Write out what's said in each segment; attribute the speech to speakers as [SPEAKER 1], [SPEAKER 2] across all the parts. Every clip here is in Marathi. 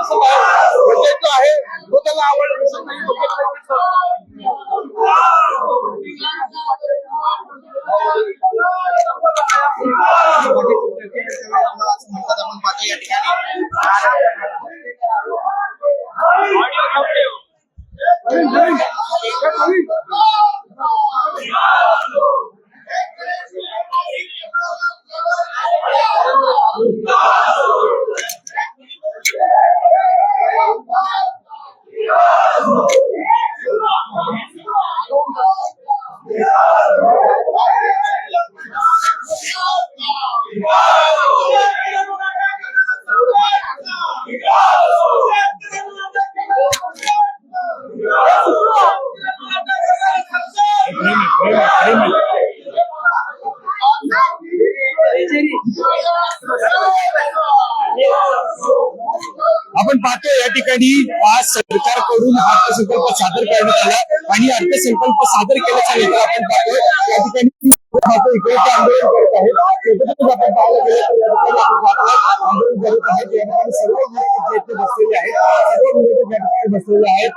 [SPEAKER 1] बजेट जो आहे तो त्याला आवडला आपण पाहतो या ठिकाणी आज सरकारकडून अर्थसंकल्प सादर करण्यात आला आणि अर्थसंकल्प सादर केल्याच्या नंतर आपण पाहतो या ठिकाणी इकडे आंदोलन करत आहेत. आपण पाहायला गेलं तर या ठिकाणी आपण पाहतो आंदोलन करत आहेत. या ठिकाणी सर्व विरोधक इथे बसलेले आहेत. सर्व विरोधक या ठिकाणी बसलेले आहेत.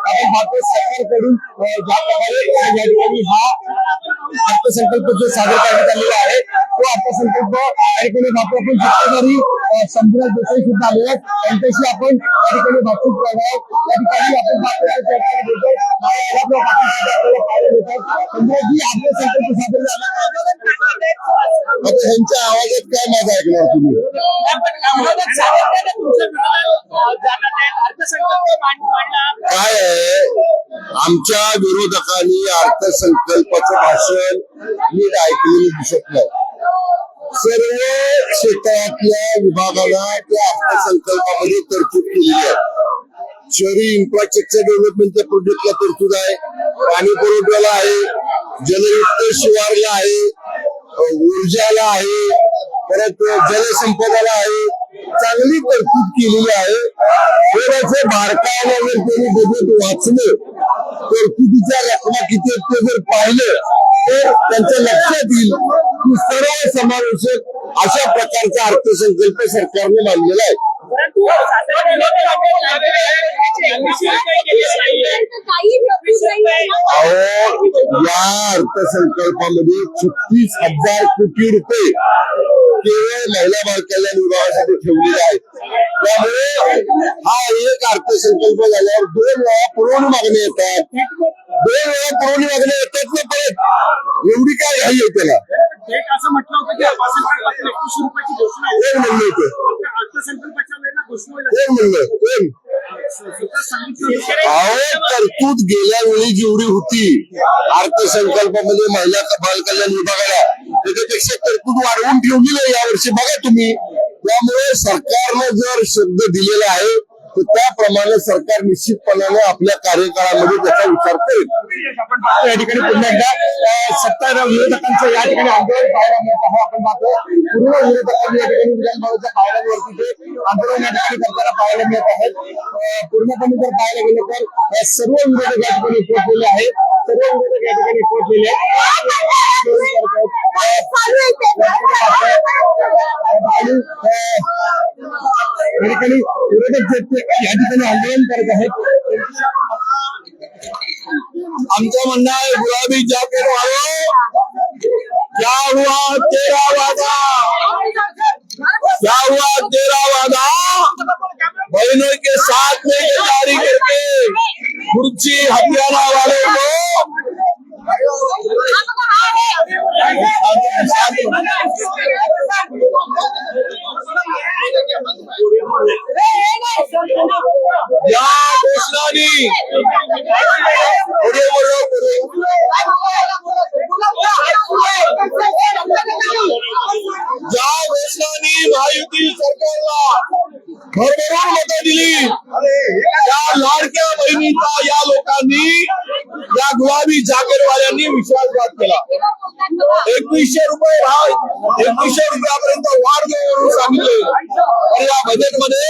[SPEAKER 1] आपण पाहतो सरकारकडून ज्या प्रकारे या ठिकाणी हा अर्थसंकल्प जो सादर करण्यात आलेला आहे तो अर्थसंकल्प या ठिकाणी पाहतो आपण जितकेदारी संपूर्ण देशात सुद्धा आले आहेत त्यांच्याशी आपण या ठिकाणी बातचीत करणार आहोत. या ठिकाणी आपण पाहतो अर्थसंकल्प सादर झाला. ह्यांच्या आवाजात काय माझा ऐकणार तुम्ही काय आहे? आमच्या विरोधकांनी अर्थसंकल्पाचं भाषण नीट ऐकलेलं दिसत नाही. सर्व क्षेत्रातल्या विभागाला त्या अर्थसंकल्पामध्ये तरतूद केलेली आहे. शहरी इन्फ्रास्ट्रक्चर डेव्हलपमेंटच्या प्रोजेक्टला तरतूद आहे, पाणी पुरवठ्याला आहे, जलयुक्त शिवारला आहे, ऊर्जाला आहे, परत जलसंपदाला आहे. चांगली तरतूद केलेली आहे. थोडंसं बारकाईने जर त्यांनी बजेट वाचलं, तरतुदीच्या रकमा किती आहेत ते जर पाहिलं तर त्यांच्या लक्षात येईल की सर्व समावेशक अशा प्रकारचा अर्थसंकल्प सरकारने मांडलेला आहे. या अर्थसंकल्पामध्ये 36,000 कोटी रुपये केवळ महिला बाल कल्याण विभागासाठी ठेवलेले आहेत. त्यामुळे हा एक अर्थसंकल्प झाल्यावर 2 वेळा पुरवणी मागण्या येतात. 2 वेळा पुरवणी मागण्या येतात ना परत एवढी काय घाई आहे त्याला?
[SPEAKER 2] असं म्हटलं होतं की अर्थसंकल्पात 21 रुपयाची घोषणा
[SPEAKER 1] कोण म्हणलं होतं?
[SPEAKER 2] अर्थसंकल्पाच्या वेळेला घोषणा
[SPEAKER 1] कोण म्हणलं? कोण? तरतूद गेल्या वेळी जेवढी होती अर्थसंकल्पामध्ये महिला बाल कल्याण विभागाला त्याच्यापेक्षा तरतूद वाढवून ठेवली आहे यावर्षी. बघा तुम्ही. त्यामुळे सरकारनं जर शब्द दिलेला आहे तर त्याप्रमाणे सरकार निश्चितपणाने आपल्या कार्यकाळामध्ये त्याचा विचार करेल.
[SPEAKER 2] या ठिकाणी पुन्हा एकदा सत्ता विरोधकांचं या ठिकाणी आंदोलन पाहायला मिळत आहे. आपण पाहतो पूर्ण विरोधकांनी या ठिकाणी विधानभवनाच्या पायऱ्यांवरती ते आंदोलन या ठिकाणी करताना पाहायला मिळत आहेत. पूर्णपणे जर पाहायला गेलं तर सर्व विरोधक या ठिकाणी पोहोचलेले आहेत. सर्व विरोधक या ठिकाणी पोहोचलेले आहेत या ठिकाणी विरोधक या ठिकाणी आंदोलन करत आहेत.
[SPEAKER 1] आमचं म्हणणं आहे गुलाबी जाकेट वालों, क्या हुआ तेरा वादा, क्या हुआ तेरा वादा, बहनों के साथ में जारी करके कुर्सी हथियाना वालों को या घोषणानी ज्या घोषणानी महायुती सरकारला भरभरून मतं दिली त्या लाडक्या बहिणीचा या लोकांनी या गुलाबी जाकेटवाल्यांनी विश्वासघात केला. 2100 रुपये भाव 2100 रुपयापर्यंत वाढ म्हणून सांगितले. तर या बजेटमध्ये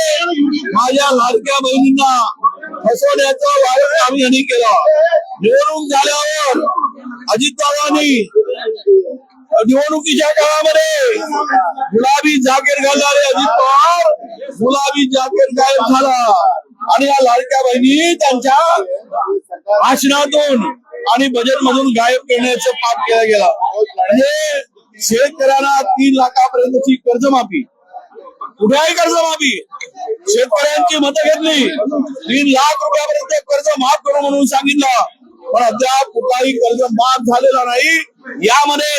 [SPEAKER 1] माझ्या लाडक्या बहिणींना फसवण्याचा वापर आम्ही यांनी केला. निवडणूक झाल्यावर अजितदादांनी
[SPEAKER 3] निवडणुकीच्या काळामध्ये गुलाबी जाकेट घालणारे अजित पवार गुलाबी जाकेट गायब झाला आणि या लाडक्या बहिणी त्यांच्या भाषणातून आणि बजेट मधून गायब करण्याचं पाप केला गेला. म्हणजे शेतकऱ्यांना 3 लाखापर्यंतची कर्जमाफी, कुठे आहे कर्जमाफी? शेतकऱ्यांची मतं घेतली, 3 लाख रुपयापर्यंत कर्ज माफ करू म्हणून सांगितलं, पण अद्याप कुठलाही कर्ज माफ झालेला नाही. यामध्ये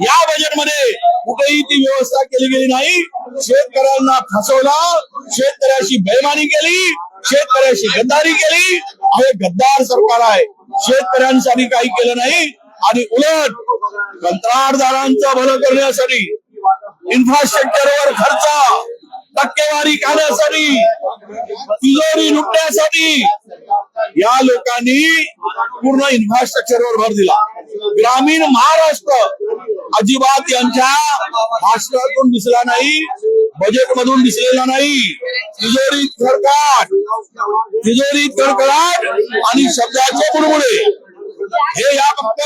[SPEAKER 3] या बजेटमध्ये कुठेही ती व्यवस्था केली गेली नाही. शेतकऱ्यांना फसवलं, शेतकऱ्याशी बेईमानी केली, शेतकऱ्याशी गद्दारी केली. हे गद्दार सरकार आहे. शेतकऱ्यांसाठी काही केलं नाही आणि उलट कंत्राटदारांचं भलं करण्यासाठी, इन्फ्रास्ट्रक्चरवर खर्च टक्केवारी काढण्यासाठी, तिजोरी लुटण्यासाठी या लोकांनी पूर्ण इन्फ्रास्ट्रक्चरवर भर दिला. ग्रामीण महाराष्ट्र अजिबात यांच्या भाषणातून दिसला नाही, बजेट मधून दिसलेला नाही. तिजोरीत कडकडाट आणि शब्दाचे बुडबुडे हे या फक्त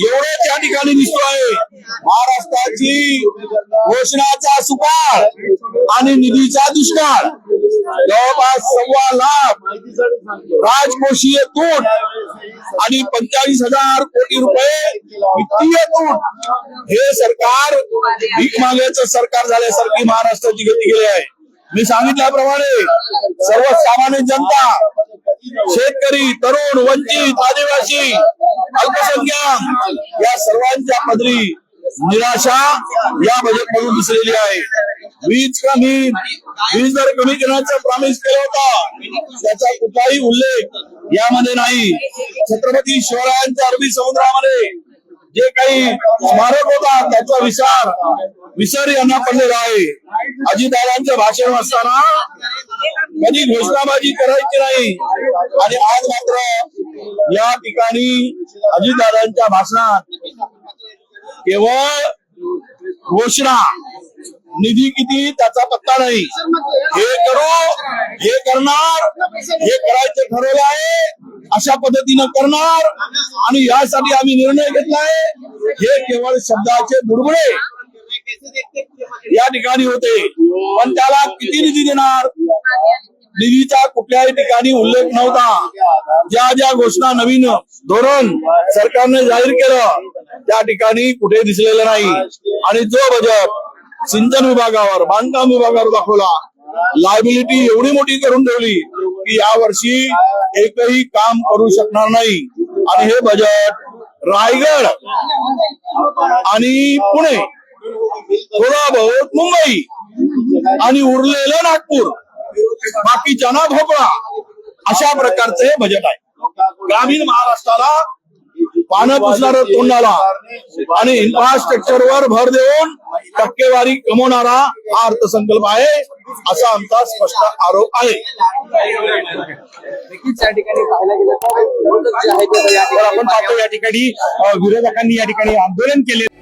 [SPEAKER 3] एवढेच या ठिकाणी दिसतो आहे. महाराष्ट्राची घोषणाचा सुकाळ आणि निधीचा दुष्काळ, जवळपास 1.25 लाख राजकोषीय तूट आणि 45,000 कोटी रुपये वित्तीय तूट. हे सरकार भीक मागायचं सरकार झाल्यासारखी महाराष्ट्राची गती गेली आहे. मी सांगितल्याप्रमाणे सर्वसामान्य जनता, शेतकरी, तरुण, वंचित, आदिवासी, अल्पसंख्याक या सर्वांच्या पदरी निराशा या बजेट मधून दिसलेली आहे. वीज दर कमी करण्याचं प्रॉमिस केलं होतं, त्याचा कुठलाही उल्लेख यामध्ये नाही. छत्रपती शिवरायांच्या अरबी समुद्रामध्ये जे काही स्मारक होता त्याचा विसर यांना पडलेला आहे. अजितदादांचं भाषण असताना कधी घोषणाबाजी करायची नाही आणि आज मात्र या ठिकाणी अजितदादांच्या भाषणात केवळ घोषणा, निधी किती त्याचा पत्ता नाही. हे करू, हे करणार, हे करायचं ठरवलं आहे, अशा पद्धतीनं करणार आणि यासाठी आम्ही निर्णय घेतलाय. हे केवळ शब्दाचे बुडबुडे या ठिकाणी होते, पण त्याला किती निधी देणार निधीचा कुठल्याही ठिकाणी उल्लेख नव्हता. ज्या घोषणा, नवीन धोरण सरकारने जाहीर केलं त्या ठिकाणी कुठे दिसलेलं नाही. आणि जो बजेट सिंचन विभागावर, बांधकाम विभागावर दाखवला, लायबिलिटी एवढी मोठी करून ठेवली की यावर्षी एकही काम करू शकणार नाही. आणि हे बजेट रायगड आणि पुणे, थोडा बहुत मुंबई आणि उरलेलं नागपूर, बाकीच्यांना भोपळा, अशा प्रकारचं हे बजेट आहे. ग्रामीण महाराष्ट्राला पानं पुसणारं तोंडाला आणि इन्फ्रास्ट्रक्चरवर भर देऊन टक्केवारी कमवणारा हा अर्थसंकल्प आहे, असा आमचा स्पष्ट आरोप आहे.
[SPEAKER 2] नक्कीच या ठिकाणी पाहायला गेलं तर विरोधक जे आहेत ते आपण पाहतो या ठिकाणी विरोधकांनी या ठिकाणी आंदोलन केले.